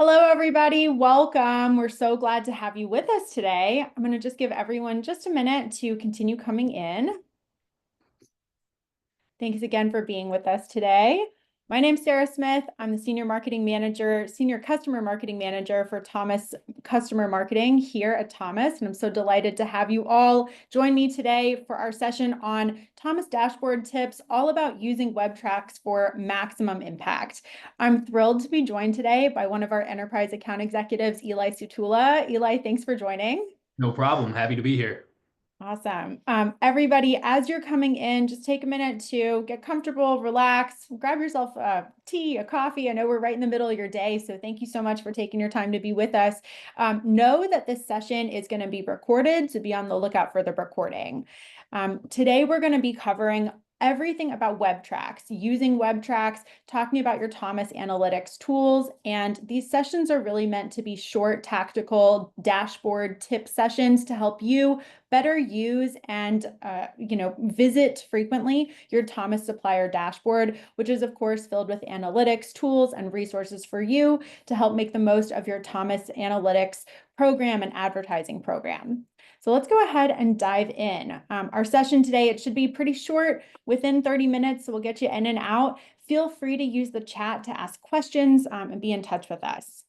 Hello, everybody. Welcome. We're so glad to have you with us today. I'm going to just give everyone just a minute to continue coming in. Thanks again for being with us today. My name's Sarah Smith. I'm the Senior Customer Marketing Manager for Thomas Customer Marketing here at Thomas. And I'm so delighted to have you all join me today for our session on Thomas Dashboard tips, all about using WebTrax for maximum impact. I'm thrilled to be joined today by one of our enterprise account executives, Eli Sutula. Eli, thanks for joining. No problem. Happy to be here. Awesome. Everybody, as you're coming in, just take a minute to get comfortable, relax, grab yourself a tea, a coffee. I know we're right in the middle of your day, so thank you so much for taking your time to be with us. Know that this session is going to be recorded, so be on the lookout for the recording. Today, we're going to be covering everything about WebTrax, using WebTrax, talking about your Thomas Analytics tools. And these sessions are really meant to be short, tactical dashboard tip sessions to help you better use and visit frequently your Thomas Supplier Dashboard, which is of course filled with analytics tools and resources for you to help make the most of your Thomas Analytics program and advertising program. So let's go ahead and dive in. Our session today, it should be pretty short, within 30 minutes, so we'll get you in and out. Feel free to use the chat to ask questions and be in touch with us.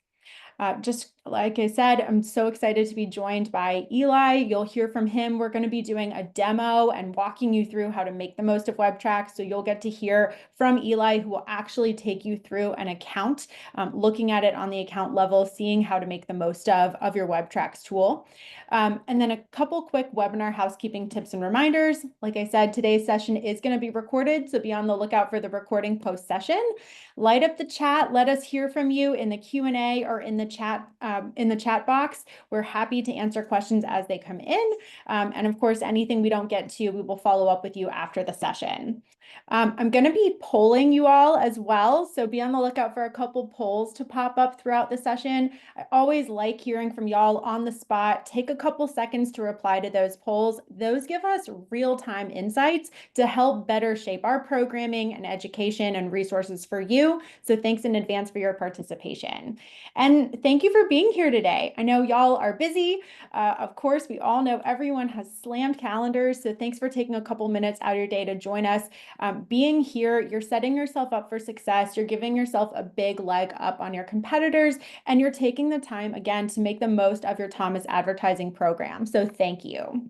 Just like I said, I'm so excited to be joined by Eli. You'll hear from him. We're going to be doing a demo and walking you through how to make the most of WebTrax. So you'll get to hear from Eli, who will actually take you through an account, looking at it on the account level, seeing how to make the most of your WebTrax tool. And then a couple quick webinar housekeeping tips and reminders. Like I said, today's session is going to be recorded, so be on the lookout for the recording post-session. Light up the chat. Let us hear from you in the Q&A or in the chat box. We're happy to answer questions as they come in. And of course, anything we don't get to, we will follow up with you after the session. I'm going to be polling you all as well, so be on the lookout for a couple polls to pop up throughout the session. I always like hearing from y'all on the spot. Take a couple seconds to reply to those polls. Those give us real-time insights to help better shape our programming and education and resources for you. So thanks in advance for your participation. And thank you for being here today. I know y'all are busy. Of course, we all know everyone has slammed calendars, so thanks for taking a couple minutes out of your day to join us. Being here, you're setting yourself up for success. You're giving yourself a big leg up on your competitors, and you're taking the time, again, to make the most of your Thomas advertising program. So thank you.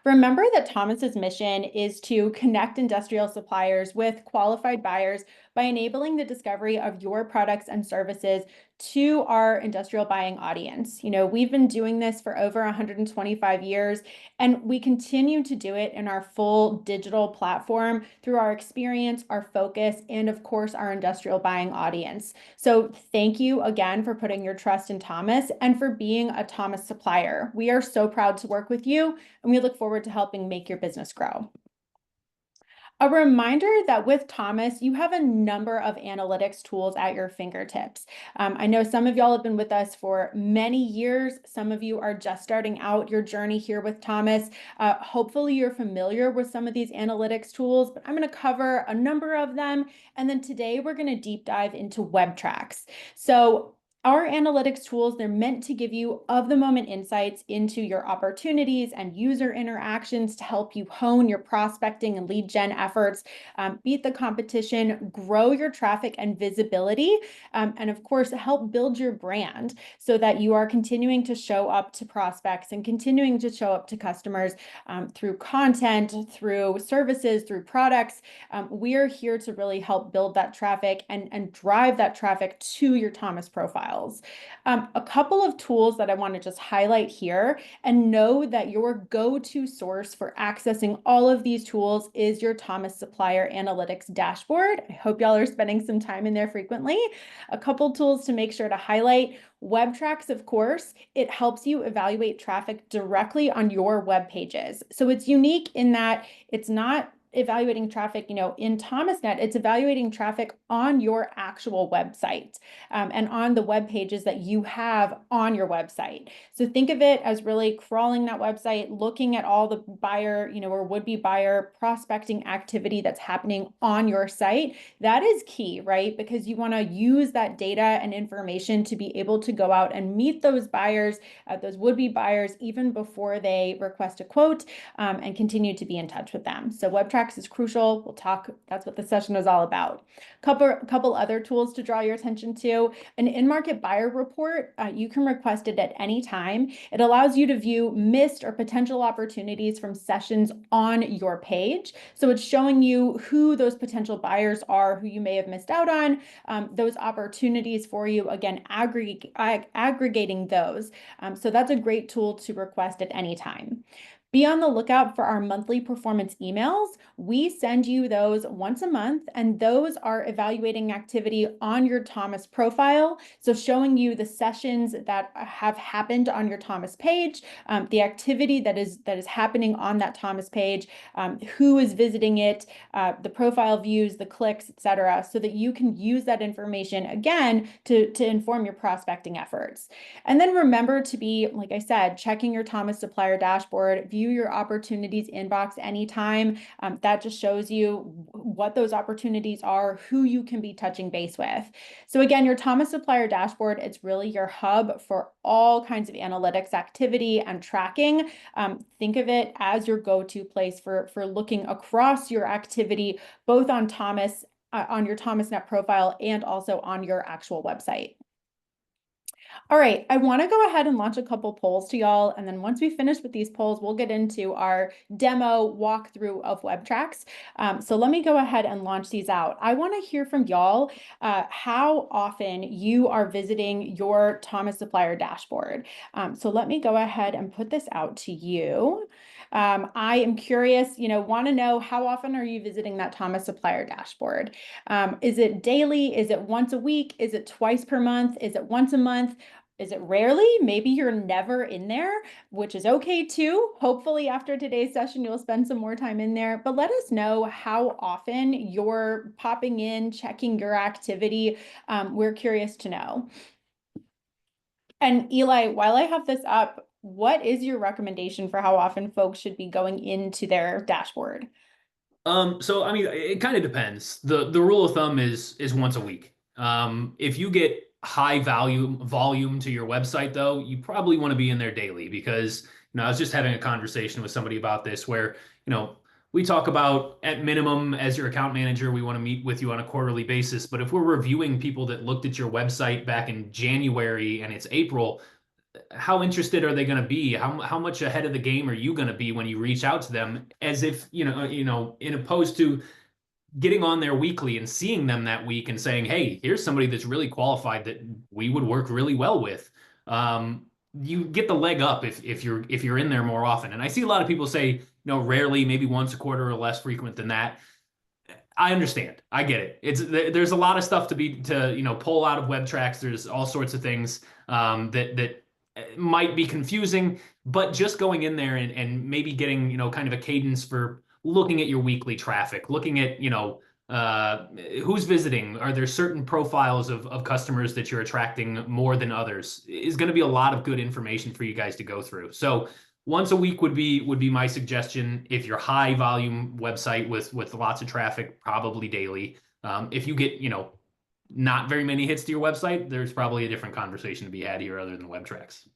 Remember that Thomas's mission is to connect industrial suppliers with qualified buyers by enabling the discovery of your products and services to our industrial buying audience. You know, we've been doing this for over 125 years, and we continue to do it in our full digital platform through our experience, our focus, and of course, our industrial buying audience. So thank you again for putting your trust in Thomas and for being a Thomas supplier. We are so proud to work with you, and we look forward to helping make your business grow. A reminder that with Thomas, you have a number of analytics tools at your fingertips. I know some of y'all have been with us for many years. Some of you are just starting out your journey here with Thomas. Hopefully you're familiar with some of these analytics tools, but I'm going to cover a number of them. And then today we're going to deep dive into WebTrax. So our analytics tools, they're meant to give you of-the-moment insights into your opportunities and user interactions to help you hone your prospecting and lead gen efforts, beat the competition, grow your traffic and visibility, and of course, help build your brand so that you are continuing to show up to prospects and continuing to show up to customers through content, through services, through products. We are here to really help build that traffic and drive that traffic to your Thomas profile. A couple of tools that I want to just highlight here, and know that your go-to source for accessing all of these tools is your Thomas Supplier Analytics Dashboard. I hope y'all are spending some time in there frequently. A couple tools to make sure to highlight. WebTrax, of course, it helps you evaluate traffic directly on your web pages. So it's unique in that it's not evaluating traffic, in ThomasNet, it's evaluating traffic on your actual website, and on the web pages that you have on your website. So think of it as really crawling that website, looking at all the buyer, or would-be buyer prospecting activity that's happening on your site. That is key, right? Because you want to use that data and information to be able to go out and meet those buyers, those would-be buyers, even before they request a quote, and continue to be in touch with them. So WebTrax is crucial. We'll talk, that's what the session is all about. Couple other tools to draw your attention to. An in-market buyer report, you can request it at any time. It allows you to view missed or potential opportunities from sessions on your page. So it's showing you who those potential buyers are, who you may have missed out on, those opportunities for you, again, aggregating those. So that's a great tool to request at any time. Be on the lookout for our monthly performance emails. We send you those once a month, and those are evaluating activity on your Thomas profile. So showing you the sessions that have happened on your Thomas page, the activity that is happening on that Thomas page, who is visiting it, the profile views, the clicks, etc., so that you can use that information again to inform your prospecting efforts. And then remember to be, like I said, checking your Thomas Supplier Dashboard, view your opportunities inbox anytime. That just shows you what those opportunities are, who you can be touching base with. So again, your Thomas Supplier Dashboard, it's really your hub for all kinds of analytics activity and tracking. Think of it as your go-to place for looking across your activity, both on Thomas, on your ThomasNet profile, and also on your actual website. All right, I want to go ahead and launch a couple polls to y'all, and then once we finish with these polls, we'll get into our demo walkthrough of WebTrax. So let me go ahead and launch these out. I want to hear from y'all how often you are visiting your Thomas Supplier Dashboard. So let me go ahead and put this out to you. I am curious, want to know how often are you visiting that Thomas Supplier Dashboard? Is it daily? Is it once a week? Is it twice per month? Is it once a month? Is it rarely? Maybe you're never in there, which is okay too. Hopefully after today's session, you'll spend some more time in there, but let us know how often you're popping in, checking your activity. We're curious to know. And Eli, while I have this up, what is your recommendation for how often folks should be going into their dashboard? So I mean, it kind of depends. The rule of thumb is once a week. If you get high volume to your website, though, you probably want to be in there daily because I was just having a conversation with somebody about this where we talk about at minimum as your account manager, we want to meet with you on a quarterly basis. But if we're reviewing people that looked at your website back in January and it's April, how interested are they going to be? How much ahead of the game are you going to be when you reach out to them? As if in opposed to getting on there weekly and seeing them that week and saying, "Hey, here's somebody that's really qualified that we would work really well with." You get the leg up if you're in there more often. And I see a lot of people say, rarely, maybe once a quarter or less frequent than that. I understand. I get it. There's a lot of stuff to pull out of WebTrax. There's all sorts of things that might be confusing, but just going in there and maybe getting kind of a cadence for looking at your weekly traffic, looking at who's visiting. Are there certain profiles of customers that you're attracting more than others? Is going to be a lot of good information for you guys to go through. So once a week would be my suggestion. If you're high volume website with lots of traffic, probably daily. If you get not very many hits to your website, there's probably a different conversation to be had here other than WebTrax.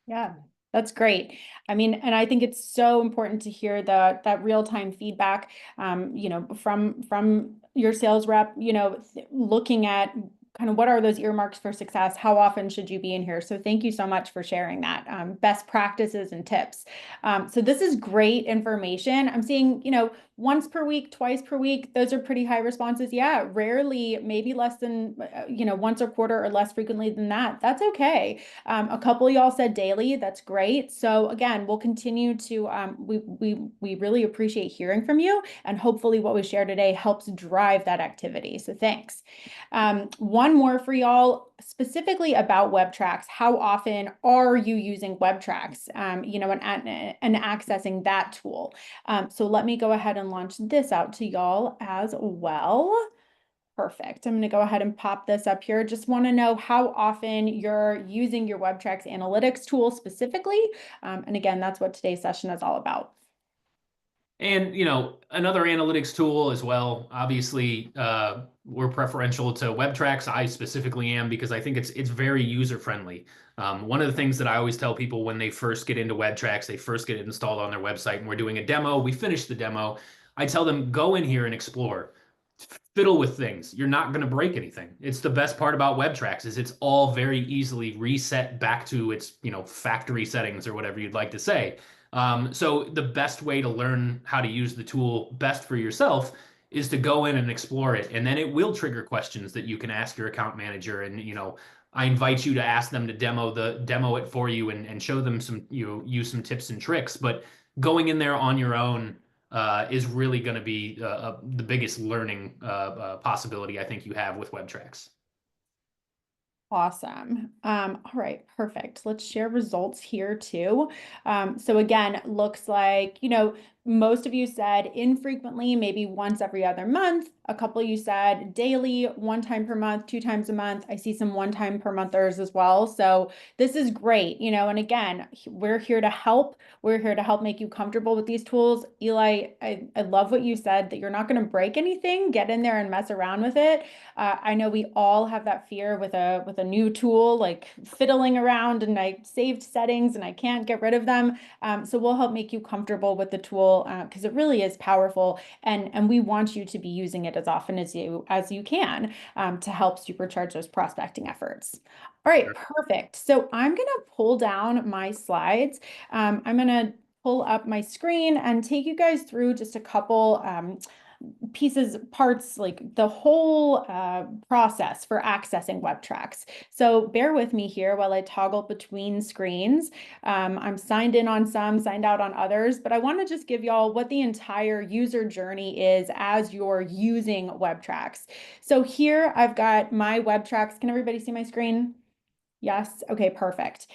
Yeah, that's great. I mean, and I think it's so important to hear that real-time feedback, from your sales rep, looking at kind of what are those earmarks for success? How often should you be in here? So thank you so much for sharing that, best practices and tips. So this is great information. I'm seeing, once per week, twice per week, those are pretty high responses. Yeah, rarely, maybe less than, once a quarter or less frequently than that. That's okay. A couple of y'all said daily. That's great. So again, we'll continue to, we really appreciate hearing from you, and hopefully what we share today helps drive that activity. So thanks. One one more for y'all, specifically about WebTrax. How often are you using WebTrax, and accessing that tool? So let me go ahead and launch this out to y'all as well. Perfect. I'm going to go ahead and pop this up here. Just want to know how often you're using your WebTrax analytics tool specifically. And again, that's what today's session is all about. And another analytics tool as well. Obviously, we're preferential to WebTrax. I specifically am because I think it's very user friendly. One of the things that I always tell people when they first get into WebTrax, they first get it installed on their website, and we're doing a demo. We finish the demo. I tell them go in here and explore, fiddle with things. You're not going to break anything. It's the best part about WebTrax is it's all very easily reset back to its factory settings or whatever you'd like to say. So the best way to learn how to use the tool best for yourself is to go in and explore it. And then it will trigger questions that you can ask your account manager. And, I invite you to ask them to demo it for you and show them some, use some tips and tricks. But going in there on your own is really going to be the biggest learning possibility I think you have with WebTrax. Awesome. All right, perfect. Let's share results here too. So again, looks like, most of you said infrequently, maybe once every other month. A couple of you said daily, one time per month, two times a month. I see some one time per monthers as well. So this is great, and again, we're here to help. We're here to help make you comfortable with these tools. Eli, I love what you said that you're not going to break anything. Get in there and mess around with it. I know we all have that fear with a new tool, like fiddling around, and I saved settings and I can't get rid of them. So we'll help make you comfortable with the tool because it really is powerful, and we want you to be using it as often as you can to help supercharge those prospecting efforts. All right, perfect. So I'm gonna pull down my slides. I'm gonna pull up my screen and take you guys through just a couple parts, like the whole process for accessing WebTrax. So bear with me here while I toggle between screens. I'm signed in on some, signed out on others, but I want to just give y'all what the entire user journey is as you're using WebTrax. So here I've got my WebTrax. Can everybody see my screen? Yes. Okay, perfect.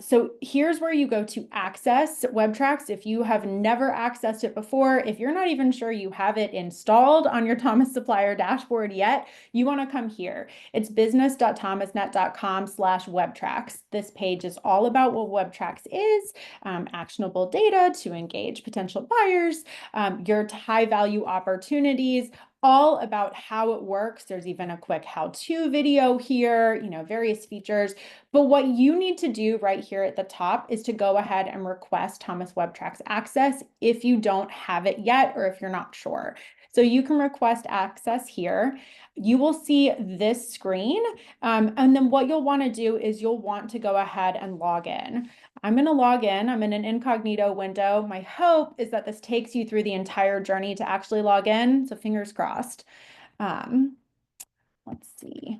So here's where you go to access WebTrax. If you have never accessed it before, if you're not even sure you have it installed on your Thomas Supplier dashboard yet, you want to come here. It's business.thomasnet.com/WebTrax. This page is all about what WebTrax is, actionable data to engage potential buyers, your high value opportunities, all about how it works. There's even a quick how-to video here, various features. But what you need to do right here at the top is to go ahead and request Thomas WebTrax access if you don't have it yet or if you're not sure. So you can request access here. You will see this screen. And then what you'll want to do is you'll want to go ahead and log in. I'm going to log in. I'm in an incognito window. My hope is that this takes you through the entire journey to actually log in. So fingers crossed. Let's see.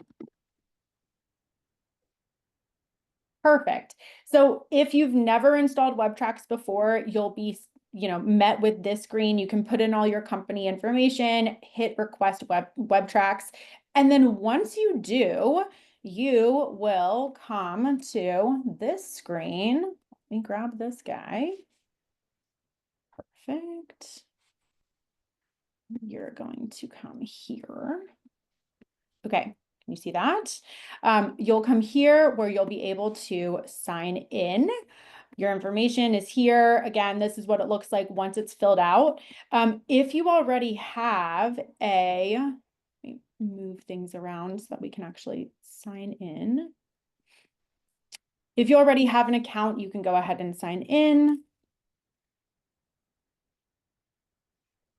Perfect. So if you've never installed WebTrax before, you'll be met with this screen. You can put in all your company information, hit request WebTrax. And then once you do, you will come to this screen. Let me grab this guy. Perfect. You're going to come here. Okay, can you see that? You'll come here where you'll be able to sign in. Your information is here. Again, this is what it looks like once it's filled out. If you already have let me move things around so that we can actually sign in. If you already have an account, you can go ahead and sign in.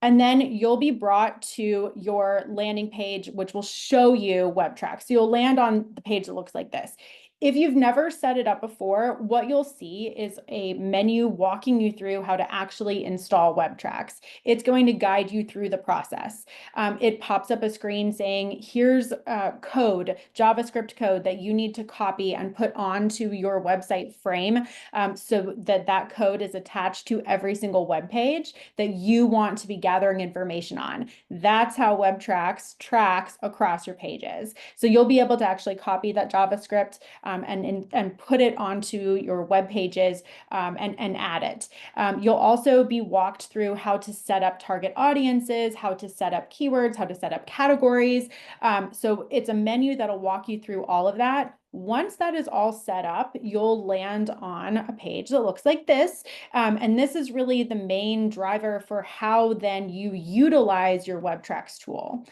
And then you'll be brought to your landing page, which will show you WebTrax. So you'll land on the page that looks like this. If you've never set it up before, what you'll see is a menu walking you through how to actually install WebTrax. It's going to guide you through the process. It pops up a screen saying, here's code, JavaScript code that you need to copy and put onto your website frame, so that that code is attached to every single web page that you want to be gathering information on. That's how WebTrax tracks across your pages. So you'll be able to actually copy that JavaScript and put it onto your web pages, and add it. You'll also be walked through how to set up target audiences, how to set up keywords, how to set up categories. So it's a menu that'll walk you through all of that. Once that is all set up, you'll land on a page that looks like this. And this is really the main driver for how then you utilize your WebTrax tool.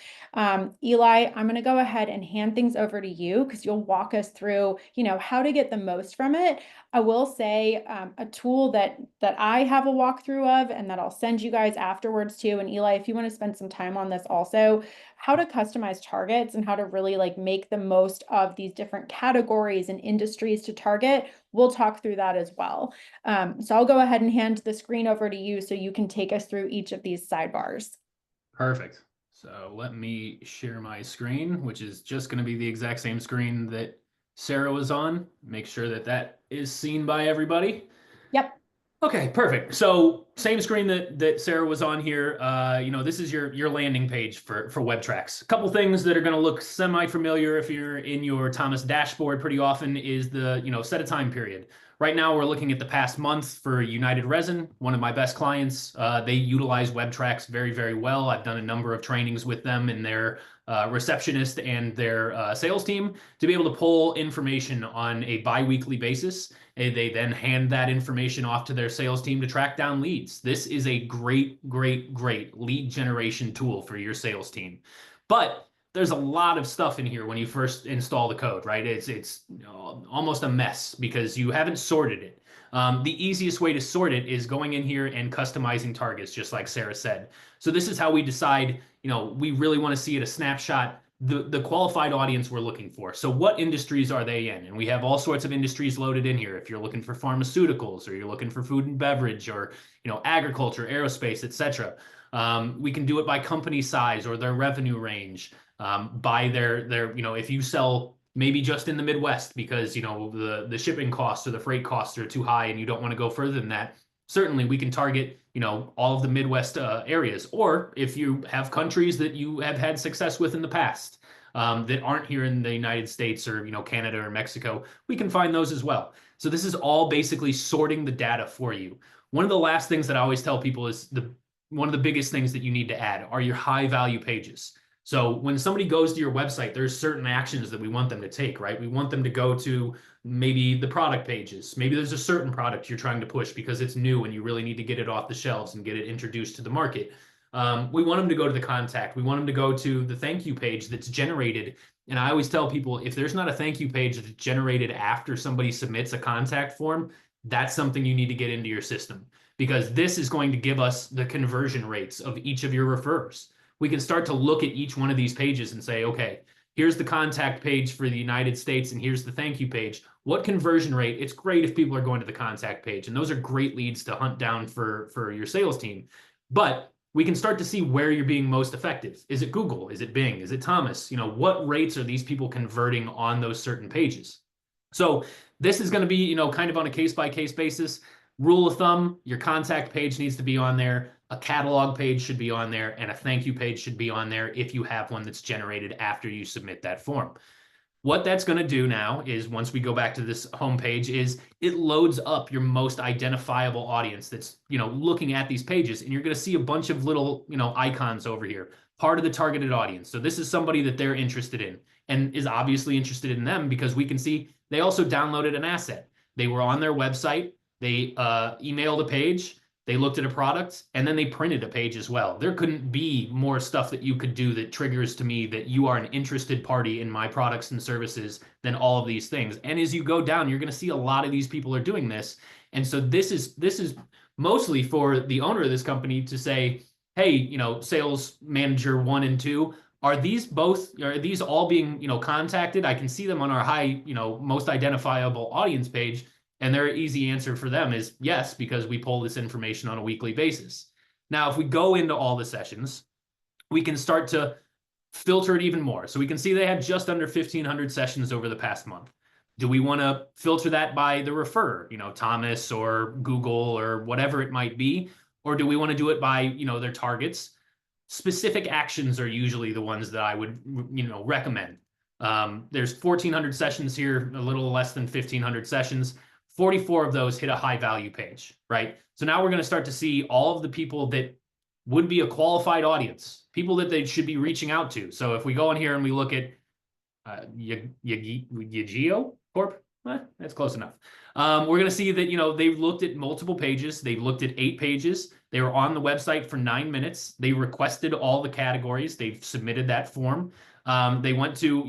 Eli, I'm going to go ahead and hand things over to you because you'll walk us through, how to get the most from it. I will say a tool that I have a walkthrough of and that I'll send you guys afterwards too. And Eli, if you want to spend some time on this also, how to customize targets and how to really make the most of these different categories and industries to target. We'll talk through that as well. So I'll go ahead and hand the screen over to you so you can take us through each of these sidebars. Perfect. So let me share my screen, which is just going to be the exact same screen that Sarah was on. Make sure that that is seen by everybody. Yep. Okay, perfect. So same screen that Sarah was on here. This is your landing page for WebTrax. A couple things that are going to look semi-familiar if you're in your Thomas dashboard pretty often is the, set a time period. Right now, we're looking at the past month for United Resin, one of my best clients. They utilize WebTrax very, very well. I've done a number of trainings with them and their receptionist and their sales team to be able to pull information on a bi-weekly basis. They then hand that information off to their sales team to track down leads. This is a great, great, great lead generation tool for your sales team. But there's a lot of stuff in here when you first install the code, right? It's almost a mess because you haven't sorted it. The easiest way to sort it is going in here and customizing targets, just like Sarah said. So this is how we decide, we really want to see at a snapshot the qualified audience we're looking for. So what industries are they in? And we have all sorts of industries loaded in here. If you're looking for pharmaceuticals or you're looking for food and beverage or, agriculture, aerospace, etc. We can do it by company size or their revenue range. By their if you sell maybe just in the Midwest because the shipping costs or the freight costs are too high and you don't want to go further than that, certainly we can target all of the Midwest areas. Or if you have countries that you have had success with in the past that aren't here in the United States or Canada or Mexico, we can find those as well. So this is all basically sorting the data for you. One of the last things that I always tell people is one of the biggest things that you need to add are your high value pages. So when somebody goes to your website, there's certain actions that we want them to take, right? We want them to go to maybe the product pages. Maybe there's a certain product you're trying to push because it's new and you really need to get it off the shelves and get it introduced to the market. We want them to go to the contact. We want them to go to the thank you page that's generated. And I always tell people, if there's not a thank you page that's generated after somebody submits a contact form, that's something you need to get into your system because this is going to give us the conversion rates of each of your referrers. We can start to look at each one of these pages and say, okay, here's the contact page for the United States and here's the thank you page. What conversion rate? It's great if people are going to the contact page, and those are great leads to hunt down for your sales team. But we can start to see where you're being most effective. Is it Google? Is it Bing? Is it Thomas? What rates are these people converting on those certain pages? So this is going to be, kind of on a case-by-case basis. Rule of thumb, your contact page needs to be on there. A catalog page should be on there, and a thank you page should be on there if you have one that's generated after you submit that form. What that's going to do now is, once we go back to this homepage, is it loads up your most identifiable audience that's looking at these pages, and you're going to see a bunch of little icons over here, part of the targeted audience. So this is somebody that they're interested in and is obviously interested in them because we can see they also downloaded an asset. They were on their website, they emailed a page, they looked at a product, and then they printed a page as well. There couldn't be more stuff that you could do that triggers to me that you are an interested party in my products and services than all of these things. And as you go down, you're going to see a lot of these people are doing this. And so this is mostly for the owner of this company to say, hey, sales manager 1 and 2, Are these all being, contacted? I can see them on our high, most identifiable audience page. And their easy answer for them is yes, because we pull this information on a weekly basis. Now, if we go into all the sessions, we can start to filter it even more. So we can see they have just under 1,500 sessions over the past month. Do we want to filter that by the referrer, Thomas or Google or whatever it might be? Or do we want to do it by, their targets? Specific actions are usually the ones that I would, recommend. There's 1,400 sessions here, a little less than 1,500 sessions. 44 of those hit a high value page, right? So now we're going to start to see all of the people that would be a qualified audience, people that they should be reaching out to. So if we go in here and we look at Yageo Corp, that's close enough. We're going to see that, they've looked at multiple pages. They've looked at 8 pages. They were on the website for 9 minutes. They requested all the categories. They've submitted that form. They went to,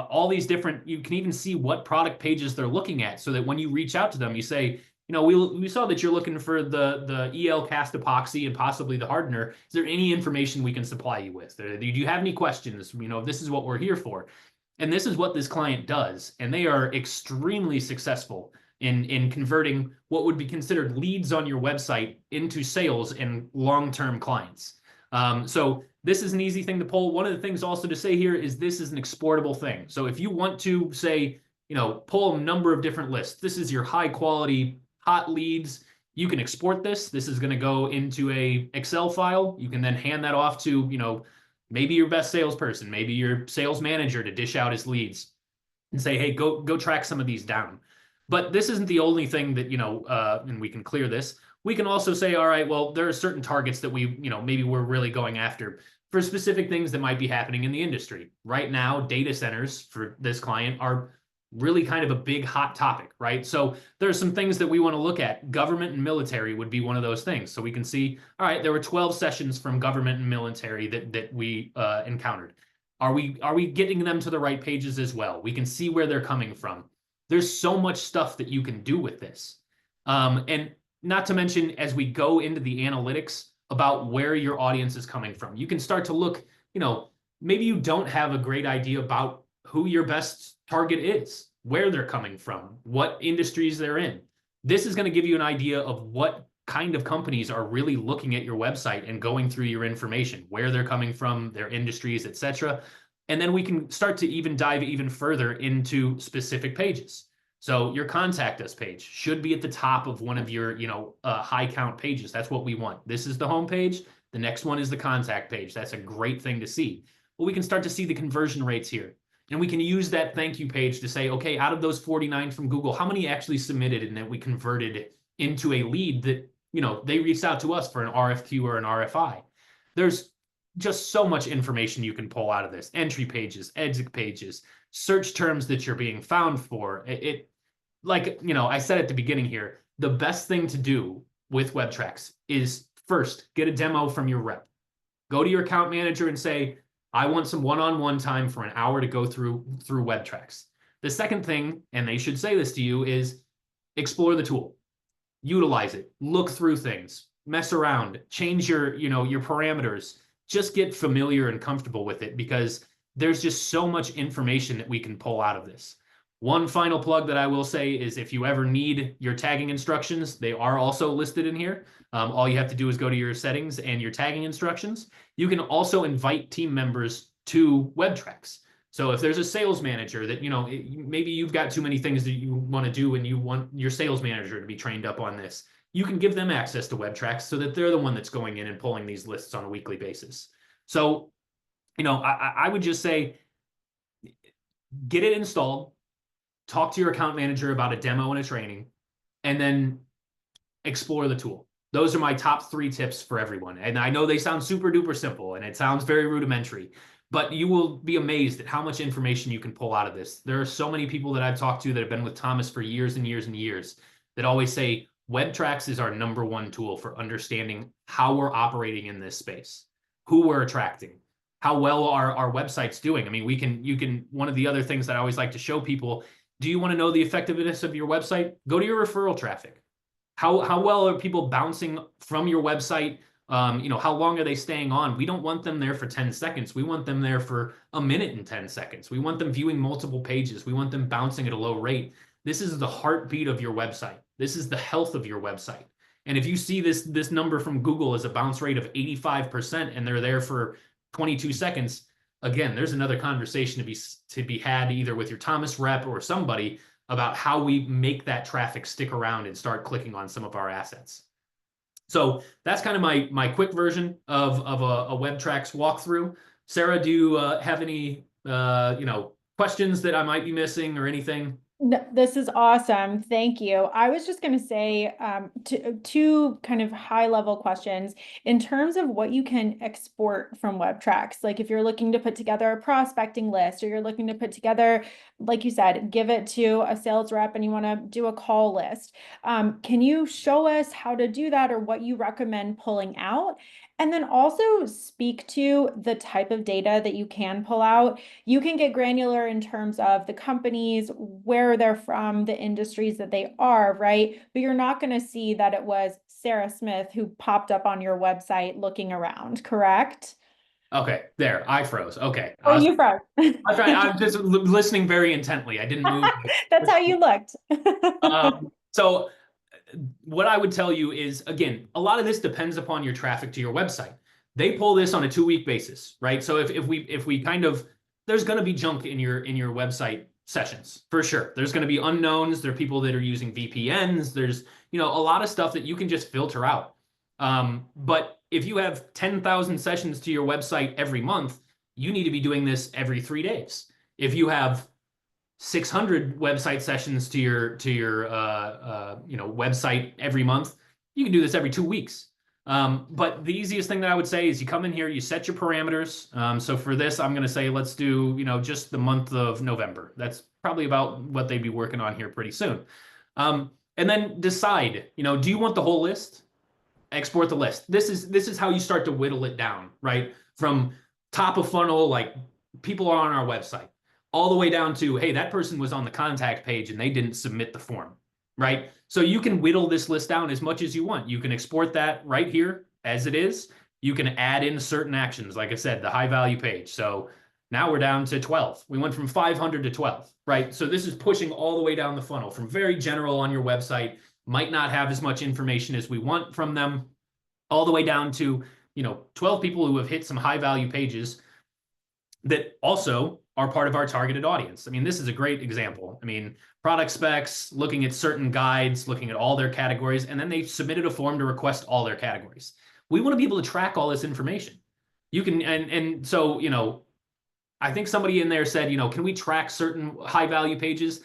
all these different, you can even see what product pages they're looking at so that when you reach out to them, you say, we saw that you're looking for the EL cast epoxy and possibly the hardener. Is there any information we can supply you with? Do you have any questions? This is what we're here for. And this is what this client does. And they are extremely successful in converting what would be considered leads on your website into sales and long-term clients. So this is an easy thing to pull. One of the things also to say here is this is an exportable thing. So if you want to say, pull a number of different lists, this is your high quality hot leads. You can export this. This is going to go into a Excel file. You can then hand that off to, maybe your best salesperson, maybe your sales manager to dish out his leads and say, hey, go track some of these down. But this isn't the only thing that, and we can clear this. We can also say, all right, well, there are certain targets that we, maybe we're really going after for specific things that might be happening in the industry. Right now, data centers for this client are really kind of a big hot topic, right? So there are some things that we want to look at. Government and military would be one of those things. So we can see, all right, there were 12 sessions from government and military that we encountered. Are we getting them to the right pages as well? We can see where they're coming from. There's so much stuff that you can do with this. And not to mention, as we go into the analytics about where your audience is coming from, you can start to look, maybe you don't have a great idea about who your best target is, where they're coming from, what industries they're in. This is going to give you an idea of what kind of companies are really looking at your website and going through your information, where they're coming from, their industries, etc. And then we can start to even dive even further into specific pages. So your contact us page should be at the top of one of your, high count pages. That's what we want. This is the home page. The next one is the contact page. That's a great thing to see. Well, we can start to see the conversion rates here. And we can use that thank you page to say, okay, out of those 49 from Google, how many actually submitted and then we converted into a lead that, they reached out to us for an RFQ or an RFI. There's just so much information you can pull out of this. Entry pages, exit pages, search terms that you're being found for. I said at the beginning here, the best thing to do with WebTrax is first, get a demo from your rep. Go to your account manager and say, I want some one-on-one time for an hour to go through WebTrax. The second thing, and they should say this to you, is explore the tool. Utilize it. Look through things. Mess around. Change your parameters. Just get familiar and comfortable with it because there's just so much information that we can pull out of this. One final plug that I will say is if you ever need your tagging instructions, they are also listed in here. All you have to do is go to your settings and your tagging instructions. You can also invite team members to WebTrax. So if there's a sales manager that, maybe you've got too many things that you want to do and you want your sales manager to be trained up on this, you can give them access to WebTrax so that they're the one that's going in and pulling these lists on a weekly basis. So, I would just say, get it installed, talk to your account manager about a demo and a training, and then explore the tool. Those are my top 3 tips for everyone. And I know they sound super duper simple and it sounds very rudimentary, but you will be amazed at how much information you can pull out of this. There are so many people that I've talked to that have been with Thomas for years and years and years that always say WebTrax is our #1 tool for understanding how we're operating in this space, who we're attracting, how well our website's doing. I mean, you can, one of the other things that I always like to show people, do you want to know the effectiveness of your website? Go to your referral traffic. How well are people bouncing from your website How long are they staying on? We don't want them there for 10 seconds. We want them there for a minute and 10 seconds. We want them viewing multiple pages. We want them bouncing at a low rate. This is the heartbeat of your website. This is the health of your website. And if you see this number from Google as a bounce rate of 85% and they're there for 22 seconds, again, there's another conversation to be had either with your Thomas rep or somebody about how we make that traffic stick around and start clicking on some of our assets. So that's kind of my quick version of a WebTrax walkthrough. Sarah, do you have any questions that I might be missing or anything? This is awesome. Thank you. I was just going to say two kind of high level questions in terms of what you can export from WebTrax. Like if you're looking to put together a prospecting list or you're looking to put together, like you said, give it to a sales rep and you want to do a call list. Can you show us how to do that or what you recommend pulling out? And then also speak to the type of data that you can pull out. You can get granular in terms of the companies, where they're from, the industries that they are, right? But you're not going to see that it was Sarah Smith who popped up on your website looking around, correct? Okay, there, I froze. Okay, Where are you from? I'm just listening very intently. I didn't move. That's how you looked. So what I would tell you is, again, a lot of this depends upon your traffic to your website. They pull this on a 2-week basis, right? So if we kind of, there's going to be junk in your website sessions for sure. There's going to be unknowns. There are people that are using VPNs. There's a lot of stuff that you can just filter out. But if you have 10,000 sessions to your website every month, you need to be doing this every 3 days. If you have 600 website sessions to your website every month, you can do this every 2 weeks. But the easiest thing that I would say is you come in here, you set your parameters. So for this, I'm going to say let's do just the month of November. That's probably about what they'd be working on here pretty soon. And then decide, do you want the whole list? Export the list. This is how you start to whittle it down, right? From top of funnel, like people are on our website, all the way down to, hey, that person was on the contact page and they didn't submit the form, right? So you can whittle this list down as much as you want. You can export that right here as it is. You can add in certain actions, like I said, the high value page. So now we're down to 12. We went from 500 to 12, right? So this is pushing all the way down the funnel from very general on your website, might not have as much information as we want from them, all the way down to 12 people who have hit some high value pages that also are part of our targeted audience. I mean, this is a great example. I mean, product specs, looking at certain guides, looking at all their categories, and then they submitted a form to request all their categories. We want to be able to track all this information. You can, and so, I think somebody in there said, can we track certain high value pages?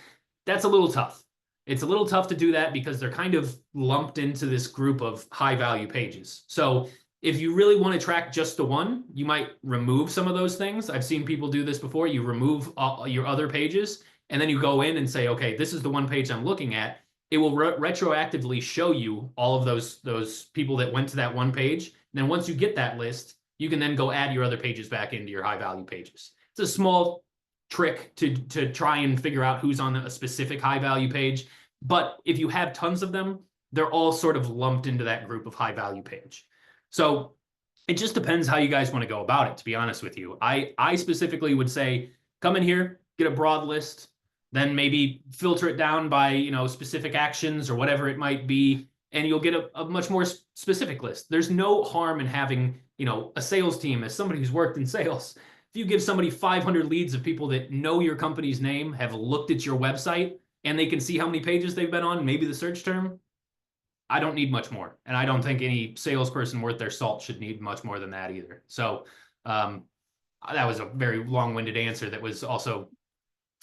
That's a little tough. It's a little tough to do that because they're kind of lumped into this group of high value pages. So if you really want to track just the one, you might remove some of those things. I've seen people do this before. You remove your other pages and then you go in and say, okay, this is the one page I'm looking at. It will retroactively show you all of those people that went to that one page. And then once you get that list, you can then go add your other pages back into your high value pages. It's a small trick to try and figure out who's on a specific high value page. But if you have tons of them, they're all sort of lumped into that group of high value page. So it just depends how you guys want to go about it, to be honest with you. I specifically would say, come in here, get a broad list, then maybe filter it down by, specific actions or whatever it might be, and you'll get a much more specific list. There's no harm in having, a sales team. As somebody who's worked in sales, if you give somebody 500 leads of people that know your company's name, have looked at your website, and they can see how many pages they've been on, maybe the search term, I don't need much more. And I don't think any salesperson worth their salt should need much more than that either. So that was a very long-winded answer that was also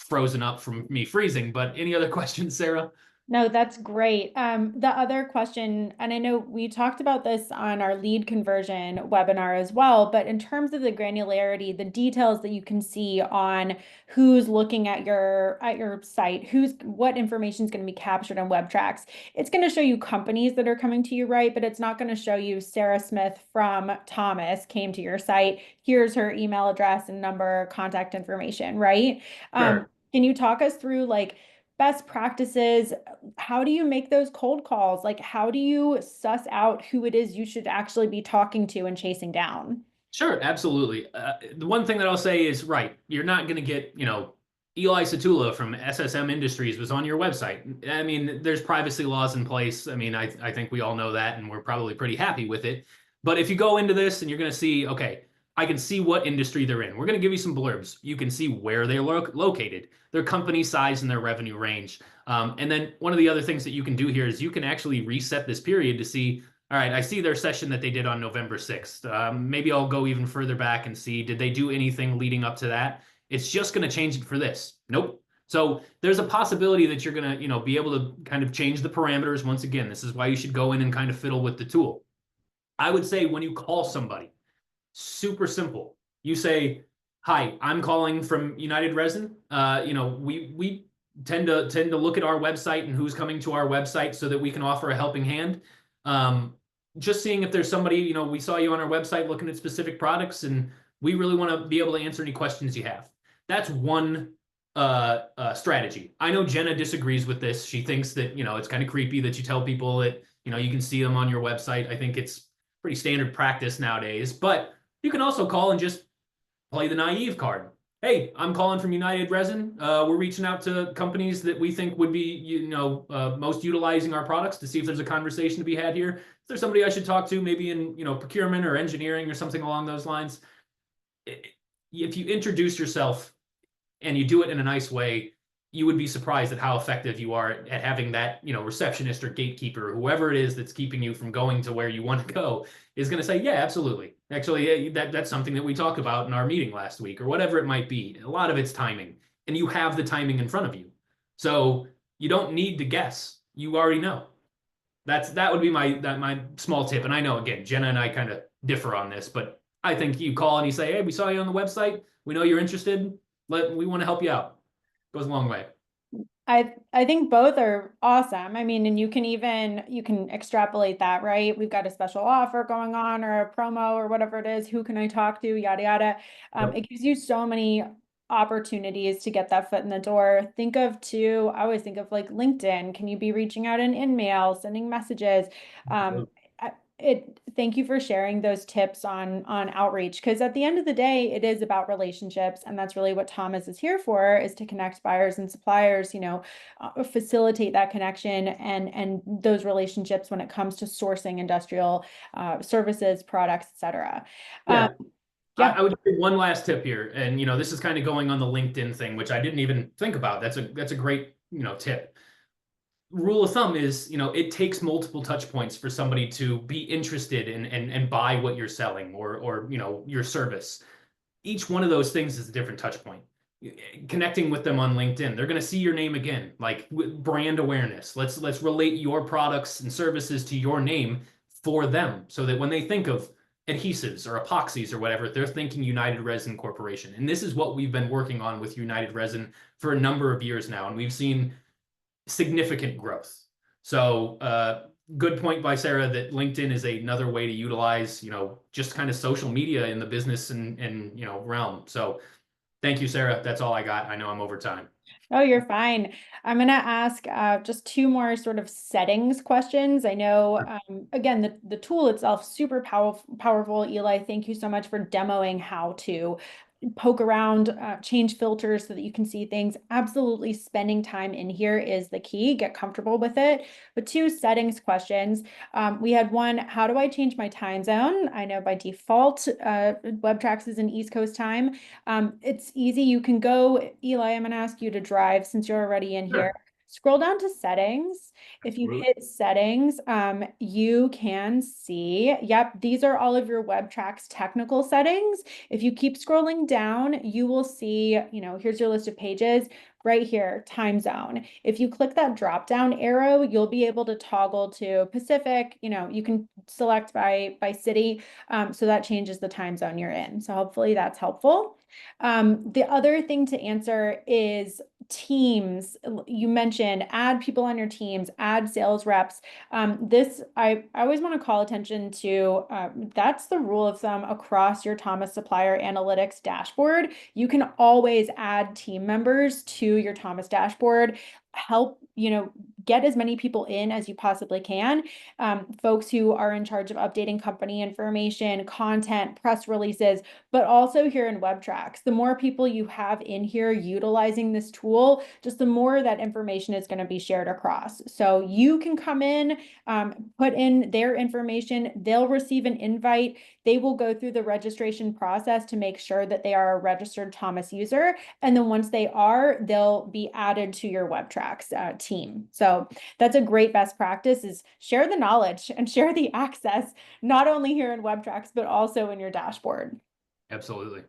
frozen up from me freezing. But any other questions, Sarah? No, that's great. The other question, and I know we talked about this on our lead conversion webinar as well, but in terms of the granularity, the details that you can see on who's looking at your site, what information is going to be captured on WebTrax, it's going to show you companies that are coming to you, right? But it's not going to show you Sarah Smith from Thomas came to your site. Here's her email address and number, contact information, right? Sure. Can you talk us through like best practices. How do you make those cold calls? Like, how do you suss out who it is you should actually be talking to and chasing down? Sure, absolutely. The one thing that I'll say is right. You're not going to get, Eli Sutula from SSM Industries was on your website. I mean, there's privacy laws in place. I mean, I think we all know that, and we're probably pretty happy with it. But if you go into this and you're going to see, okay, I can see what industry they're in. We're going to give you some blurbs. You can see where they're located, their company size, and their revenue range. And then one of the other things that you can do here is you can actually reset this period to see, all right, I see their session that they did on November 6th. Maybe I'll go even further back and see, did they do anything leading up to that? It's just going to change it for this. Nope. So there's a possibility that you're going to, be able to kind of change the parameters. Once again, this is why you should go in and kind of fiddle with the tool. I would say when you call somebody, super simple. You say, "Hi, I'm calling from United Resin. We tend to look at our website and who's coming to our website so that we can offer a helping hand. Just seeing if there's somebody, we saw you on our website looking at specific products, and we really want to be able to answer any questions you have." That's one strategy. I know Jenna disagrees with this. She thinks that, it's kind of creepy that you tell people that, you can see them on your website. I think it's pretty standard practice nowadays, but you can also call and just play the naive card. Hey, I'm calling from United Resin. We're reaching out to companies that we think would be, most utilizing our products to see if there's a conversation to be had here. Is there somebody I should talk to, maybe in, procurement or engineering or something along those lines? If you introduce yourself and you do it in a nice way, you would be surprised at how effective you are at having that, receptionist or gatekeeper, or whoever it is that's keeping you from going to where you want to go, is going to say, yeah, absolutely. Actually, that's something that we talked about in our meeting last week, or whatever it might be. A lot of it's timing, and you have the timing in front of you. So you don't need to guess. You already know. That would be my small tip. And I know, again, Jenna and I kind of differ on this, but I think you call and you say, hey, we saw you on the website. We know you're interested. We want to help you out. Goes a long way. I think both are awesome. I mean, and you can extrapolate that, right? We've got a special offer going on or a promo or whatever it is. Who can I talk to? Yada yada. Yep. It gives you so many opportunities to get that foot in the door. I always think of like LinkedIn. Can you be reaching out in InMail, sending messages? Thank you for sharing those tips on outreach, because at the end of the day, it is about relationships, and that's really what Thomas is here for, is to connect buyers and suppliers, facilitate that connection and those relationships when it comes to sourcing industrial services, products, etc. Yeah. Yeah. I would say one last tip here, and this is kind of going on the LinkedIn thing, which I didn't even think about. That's a great tip. Rule of thumb is, it takes multiple touch points for somebody to be interested in and buy what you're selling, or your service. Each one of those things is a different touch point. Connecting with them on LinkedIn, they're going to see your name again, like brand awareness. Let's relate your products and services to your name for them, so that when they think of adhesives or epoxies or whatever, they're thinking United Resin Corporation. And this is what we've been working on with United Resin for a number of years now, and we've seen significant growth. So good point by Sarah that LinkedIn is another way to utilize, just kind of social media in the business and realm. So thank you, Sarah. That's all I got. I know I'm over time. Oh, you're fine. I'm going to ask just two more sort of settings questions. I know, again, the tool itself, super powerful. Eli, thank you so much for demoing how to poke around, change filters so that you can see things. Absolutely, spending time in here is the key. Get comfortable with it. But two settings questions. We had one, how do I change my time zone? I know by default, WebTrax is in East Coast time. It's easy. You can go, Eli, I'm going to ask you to drive since you're already in here. Sure. Scroll down to settings. If you Absolutely. hit settings, you can see, yep, these are all of your WebTrax technical settings. If you keep scrolling down, you will see, here's your list of pages right here, time zone. If you click that drop down arrow, you'll be able to toggle to Pacific, you can select by city. So that changes the time zone you're in. So hopefully that's helpful. The other thing to answer is teams, you mentioned add people on your teams, add sales reps. This, I always want to call attention to, that's the rule of thumb across your Thomas Supplier Analytics dashboard. You can always add team members to your Thomas dashboard, help, get as many people in as you possibly can. Folks who are in charge of updating company information, content, press releases, but also here in WebTrax. The more people you have in here utilizing this tool, just the more that information is going to be shared across. So you can come in, put in their information, they'll receive an invite, they will go through the registration process to make sure that they are a registered Thomas user. And then once they are, they'll be added to your WebTrax team. So that's a great best practice, is share the knowledge and share the access, not only here in WebTrax, but also in your dashboard. Absolutely.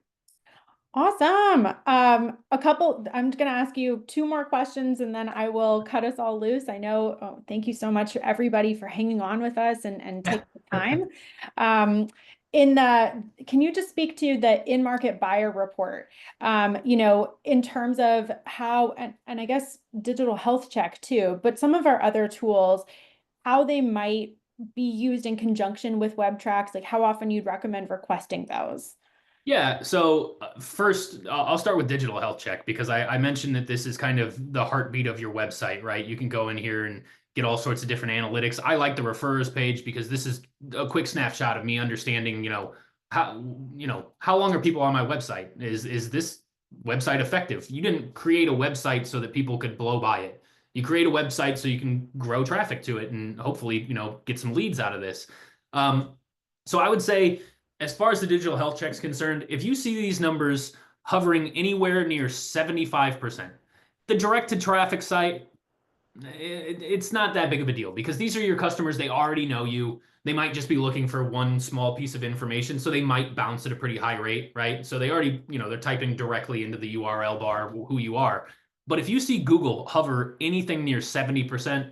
Awesome. I'm going to ask you two more questions and then I will cut us all loose. I know, thank you so much everybody for hanging on with us and taking the time. Can you just speak to the in-market buyer report? In terms of how, and I guess digital health check too, but some of our other tools, how they might be used in conjunction with WebTrax, like how often you'd recommend requesting those. Yeah, so first, I'll start with digital health check because I mentioned that this is kind of the heartbeat of your website, right? You can go in here and get all sorts of different analytics. I like the referrers page because this is a quick snapshot of me understanding, how long are people on my website? Is this website effective? You didn't create a website so that people could blow by it. You create a website so you can grow traffic to it and hopefully, get some leads out of this. So I would say, as far as the digital health check is concerned, if you see these numbers hovering anywhere near 75%, the direct to traffic site, it's not that big of a deal because these are your customers. They already know you. They might just be looking for one small piece of information. So they might bounce at a pretty high rate, right? So they already, they're typing directly into the URL bar who you are. But if you see Google hover anything near 70%,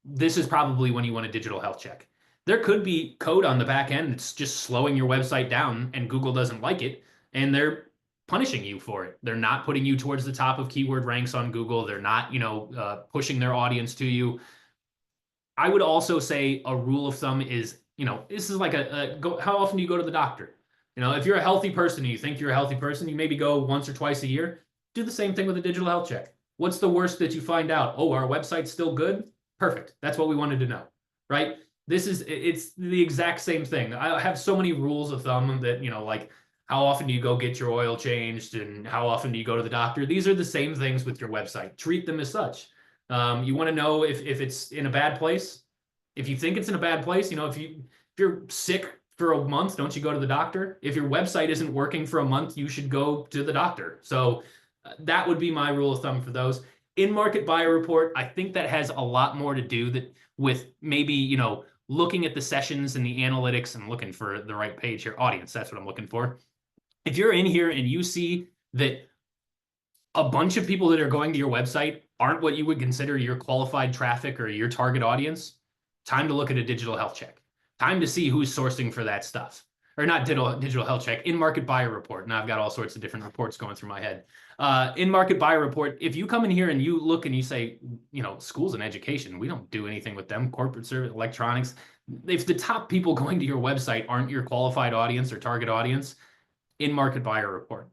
this is probably when you want a digital health check. There could be code on the back end that's just slowing your website down and Google doesn't like it and they're punishing you for it. They're not putting you towards the top of keyword ranks on Google. They're not, pushing their audience to you. I would also say a rule of thumb is, this is like how often do you go to the doctor? If you're a healthy person and you think you're a healthy person, you maybe go once or twice a year. Do the same thing with a digital health check. What's the worst that you find out? Oh, our website's still good? Perfect. That's what we wanted to know, right? It's the exact same thing. I have so many rules of thumb that, like how often do you go get your oil changed and how often do you go to the doctor? These are the same things with your website. Treat them as such. You want to know if it's in a bad place. If you think it's in a bad place, if you're sick for a month, don't you go to the doctor? If your website isn't working for a month, you should go to the doctor. So that would be my rule of thumb for those. In-market buyer report, I think that has a lot more to do with maybe, looking at the sessions and the analytics and looking for the right page here. Audience, that's what I'm looking for. If you're in here and you see that a bunch of people that are going to your website aren't what you would consider your qualified traffic or your target audience, time to look at a digital health check. Time to see who's sourcing for that stuff. Or not digital health check, in-market buyer report. Now I've got all sorts of different reports going through my head. In-market buyer report, if you come in here and you look and you say, schools and education, we don't do anything with them, corporate service, electronics. If the top people going to your website aren't your qualified audience or target audience, in-market buyer report.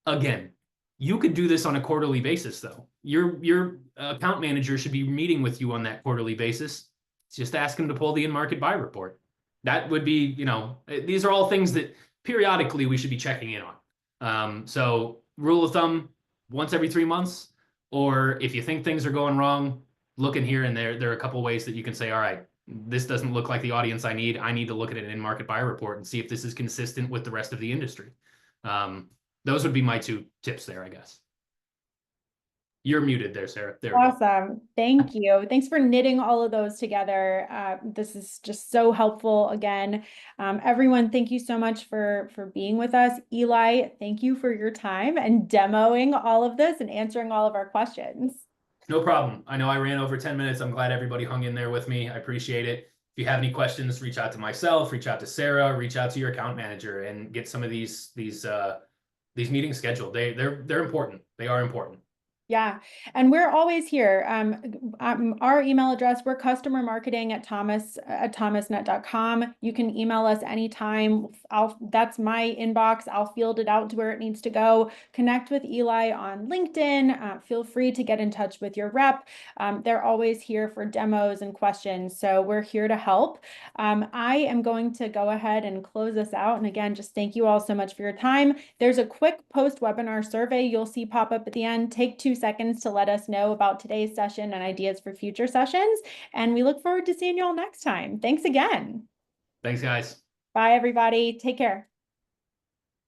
Again, you could do this on a quarterly basis though. Your account manager should be meeting with you on that quarterly basis. Just ask them to pull the in-market buyer report. That would be, these are all things that periodically we should be checking in on. So rule of thumb, once every 3 months, or if you think things are going wrong, look in here and there are a couple ways that you can say, all right, this doesn't look like the audience I need. I need to look at an in-market buyer report and see if this is consistent with the rest of the industry. Those would be my 2 tips there, I guess. You're muted there, Sarah. There we go. Awesome. Thank you. Thanks for knitting all of those together. This is just so helpful. Again, everyone, thank you so much for being with us. Eli, thank you for your time and demoing all of this and answering all of our questions. No problem. I know I ran over 10 minutes. I'm glad everybody hung in there with me. I appreciate it. If you have any questions, reach out to myself, reach out to Sarah, reach out to your account manager and get some of these meetings scheduled. They're important. They are important. Yeah, and we're always here. Our email address, we're customer marketing at thomasnet.com. You can email us anytime. That's my inbox. I'll field it out to where it needs to go. Connect with Eli on LinkedIn. Feel free to get in touch with your rep. They're always here for demos and questions. So we're here to help. I am going to go ahead and close this out. And again, just thank you all so much for your time. There's a quick post-webinar survey you'll see pop up at the end. Take 2 seconds to let us know about today's session and ideas for future sessions. And we look forward to seeing you all next time. Thanks again. Thanks, guys. Bye, everybody. Take care.